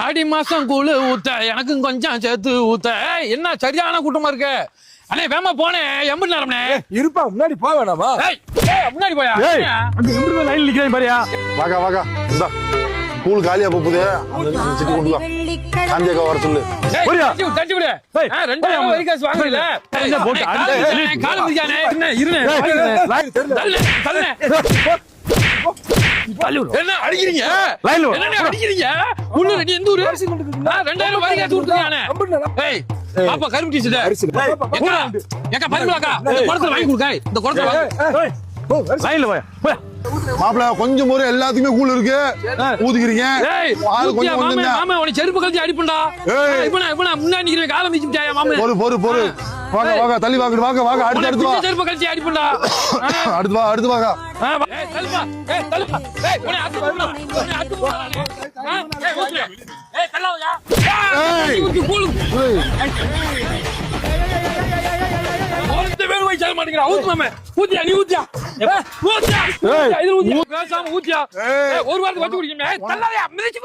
ஆடி மாசம் கூழு ஊத்த எனக்கும் கொஞ்சம் சேர்த்து ஊத்த. என்ன சரியான கூட்டமா இருக்கு அண்ணே. வேமா போனே எம்பது நேரம்னே இருப்பா. முன்னாடி போக வேணாமா? முன்னாடி போயா லைன் நிக்கிறேன் பாரியா. வாக்கா வாக்கா இந்த கூழ் காலியா போகுது. சிட்டி கொண்டு வா. காந்தியக்கா வர சொல்லு. தட்டி விடு. 2000 வரிகாசு வாங்கல காலம் முடியானே. என்ன இருனே என்ன அடிக்கிறீங்க? என்ன அடிக்கிறீங்க? உள்ள ரெடி எந்த ஊரு? 2000 வரிகாசு கொடுத்துறானே. ஏய் பாப்பா கரும்பு டீச்சர் ஏக்கா பரிமளாக்கா இந்த குடத்துல வாங்கி கொடுங்க. இந்த குடத்துல வாங்க. லைன்ல போய் மாப்பிள கொஞ்சம் முறை எல்லாத்துக்குமே கூழ் இருக்கு ஊதிக்கிறீங்க. ஆளு கொஞ்சம் மாமா மாமா உன செருப்பு கழட்டி அடிப்பண்டா. இவனா முன்னாடி நிக்கிறேன் காலம் மிச்சிட்டாயா மாமா. பொறு வாங்க வாங்க தள்ளி வாங்க வாங்க வாங்க அடுத்து வா. செருப்பு கழட்டி அடிப்பண்டா. அடுத்து வாங்க. ஏய் தள்ளுப்பா. ஏய் உன அத்து போடா. உன அத்து போடா. ஏய் தள்ளாவயா. ஏய் ஊத்தி கூழ். வேணும் போய் செல்ல மாட்டேங்கிற. ஊத்துமாமே ஊத்தியா நீ ஊத்தியா ஊத்தியா இது ஊத்தியா பேசாம ஊத்தியா. ஒரு வாரத்துக்கு வச்சு குடிக்கணும். தள்ளாதயா மிதிச்சு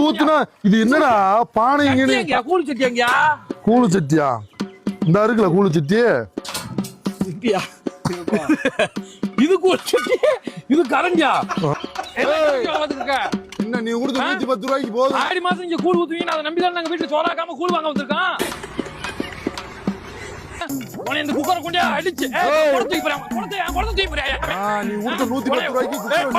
ஊத்துனா இது என்னடா பானை இங்க கூழு சட்டி எங்கயா? கூழு சட்டியா? இந்த இருக்குல கூழு சட்டி. இது கூழு சட்டி இது கரண்டியா? என்ன நீ கொடுத்து 110 ரூபாய்க்கு போதும். ஆடி மாசம் இங்க கூழ் ஊத்துவீங்க. அதை நம்பிதான் நாங்க வீட்டுல சோறாக்காம கூழ் வாங்க வந்திருக்கோம். இந்த குக்கரை கொண்டே அடிச்சு குடத்தை தூக்கி போறியா? நீ கொடுத்த 110 ரூபாய்க்கு குக்கர்